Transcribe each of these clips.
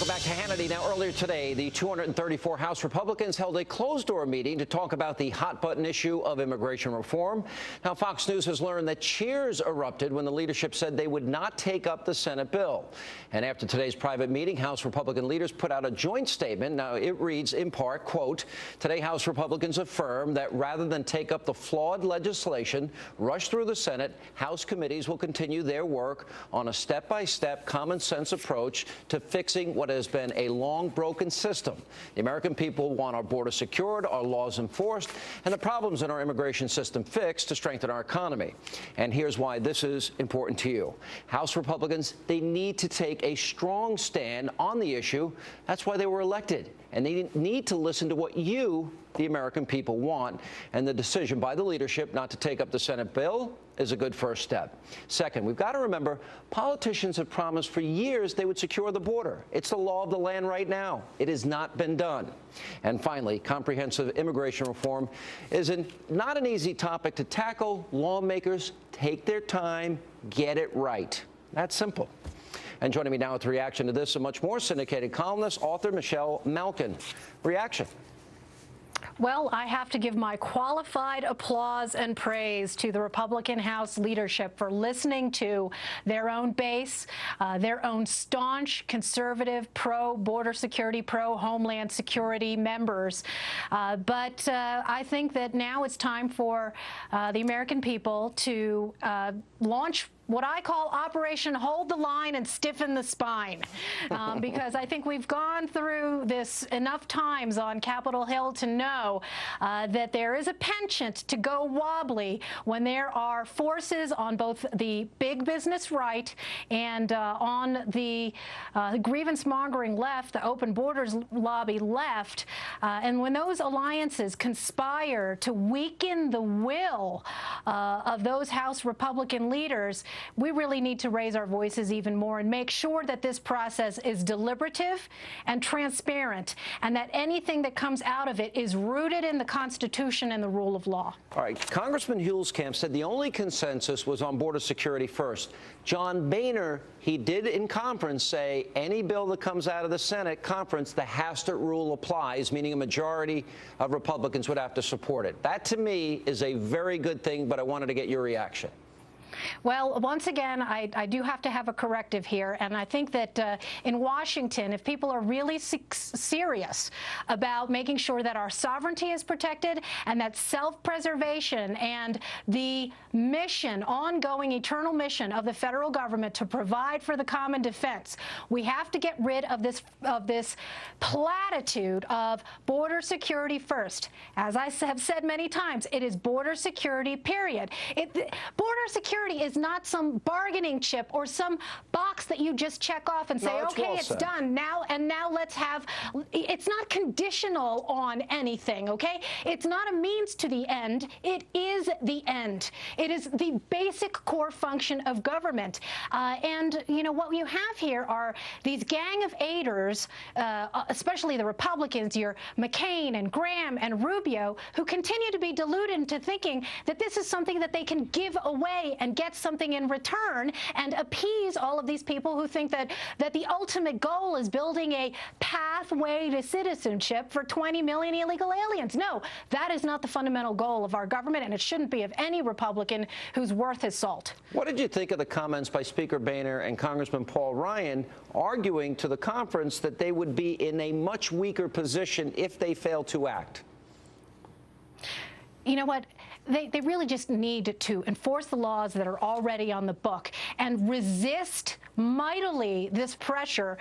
Welcome back to Hannity. Now, earlier today, the 234 House Republicans held a closed-door meeting to talk about the hot-button issue of immigration reform. Now, Fox News has learned that cheers erupted when the leadership said they would not take up the Senate bill. And after today's private meeting, House Republican leaders put out a joint statement. Now, it reads, in part, quote, "Today, House Republicans affirm that rather than take up the flawed legislation rushed through the Senate, House committees will continue their work on a step-by-step, common-sense approach to fixing what has been a long broken system. The American people want our border secured, our laws enforced, and the problems in our immigration system fixed to strengthen our economy." And here's why this is important to you. House Republicans, they need to take a strong stand on the issue. That's why they were elected. And they need to listen to what you, the American people, want. And the decision by the leadership not to take up the Senate bill is a good first step. Second, we've got to remember, politicians have promised for years they would secure the border. It's the law of the land right now. It has not been done. And finally, comprehensive immigration reform is not an easy topic to tackle. Lawmakers take their time, get it right. That's simple. And joining me now with a reaction to this and much more, syndicated columnist, author Malkin. Reaction. Well, I have to give my qualified applause and praise to the Republican House leadership for listening to their own base, their own staunch, conservative, pro-border security, pro-homeland security members. But I think that now it's time for the American people to launch what I call Operation Hold the Line and Stiffen the Spine, because I think we've gone through this enough times on Capitol Hill to know that there is a penchant to go wobbly when there are forces on both the big business right and on the grievance-mongering left, the open borders lobby left, and when those alliances conspire to weaken the will of those House Republican leaders, we really need to raise our voices even more and make sure that this process is deliberative and transparent, and that anything that comes out of it is rooted in the Constitution and the rule of law. All right. Congressman Hulskamp said the only consensus was on border security first. John Boehner, he did in conference say any bill that comes out of the Senate conference, the Hastert rule applies, meaning a majority of Republicans would have to support it. That, to me, is a very good thing, but I wanted to get your reaction. Well, once again, I do have to have a corrective here, and I think that in Washington, if people are really serious about making sure that our sovereignty is protected and that self-preservation and the mission, ongoing eternal mission of the federal government to provide for the common defense, we have to get rid of this platitude of border security first. As I have said many times, it is border security, period. Border security is not some bargaining chip or some box that you just check off and say, okay, it's done now, and now let's have, it's not conditional on anything, okay? It's not a means to the end. It is the end. It is the basic core function of government. And, you know, what you have here are these gang of aiders, especially the Republicans, your McCain and Graham and Rubio, who continue to be deluded into thinking that this is something that they can give away and get something in return and appease all of these people who think that the ultimate goal is building a pathway to citizenship for 20 million illegal aliens. No, that is not the fundamental goal of our government, and it shouldn't be of any Republican who's worth his salt. What did you think of the comments by Speaker Boehner and Congressman Paul Ryan arguing to the conference that they would be in a much weaker position if they failed to act? You know what? They really just need to enforce the laws that are already on the book and resist mightily this pressure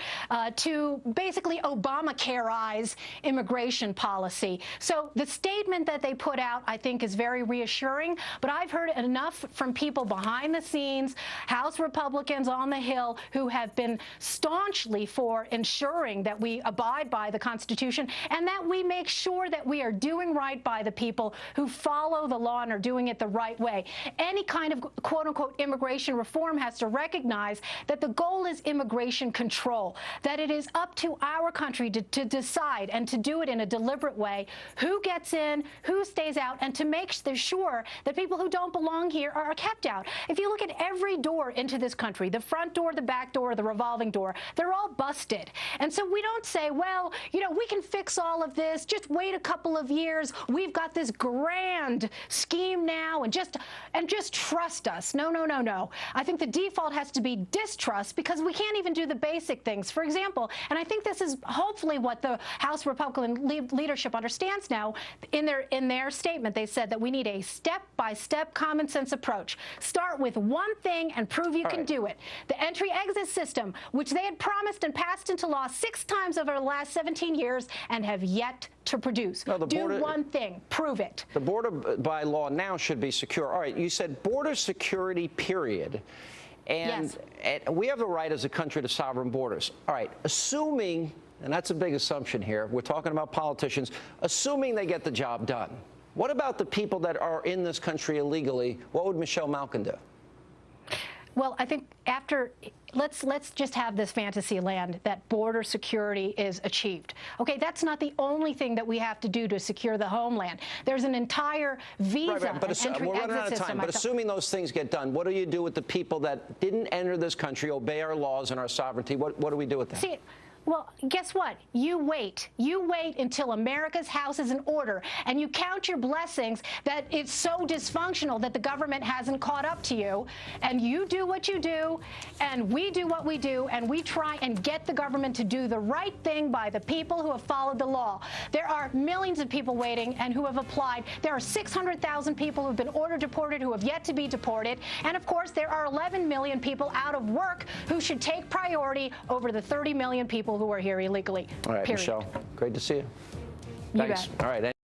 to basically Obamacare-ize immigration policy. So the statement that they put out, I think, is very reassuring, but I've heard enough from people behind the scenes, House Republicans on the Hill, who have been staunchly for ensuring that we abide by the Constitution and that we make sure that we are doing right by the people who follow the law law and are doing it the right way. Any kind of quote-unquote immigration reform has to recognize that the goal is immigration control, that it is up to our country to decide and to do it in a deliberate way who gets in, who stays out, and to make sure that people who don't belong here are kept out. If you look at every door into this country, the front door, the back door, the revolving door, they're all busted. And so we don't say, well, you know, we can fix all of this, just wait a couple of years, we've got this grand scheme now, and just trust us. No, no, no, no. I think the default has to be distrust, because we can't even do the basic things. For example, and I think this is hopefully what the House Republican leadership understands now, in their statement, they said that we need a step-by-step common sense approach. Start with one thing and prove you can do it. The entry-exit system, which they had promised and passed into law 6 times over the last 17 years and have yet to produce. No, do one thing, prove it. The border by law now should be secure. All right, you said border security, period. And, yes, and we have the right as a country to sovereign borders. All right, assuming, and that's a big assumption here, we're talking about politicians, assuming they get the job done. What about the people that are in this country illegally? What would Michelle Malkin do? Well, I think let's just have this fantasy land that border security is achieved. Okay, that's not the only thing that we have to do to secure the homeland. There's an entire visa and entry-exit system. But assuming those things get done, what do you do with the people that didn't enter this country, obey our laws and our sovereignty? What do we do with them? See, well, guess what? You wait. You wait until America's house is in order, and you count your blessings that it's so dysfunctional that the government hasn't caught up to you, and you do what you do, and we do what we do, and we try and get the government to do the right thing by the people who have followed the law. There are millions of people waiting and who have applied. There are 600,000 people who have been ordered deported who have yet to be deported, and of course there are 11 million people out of work who should take priority over the 30 million people who are here illegally. All right, period. Michelle, great to see you. You Thanks. bet. All right.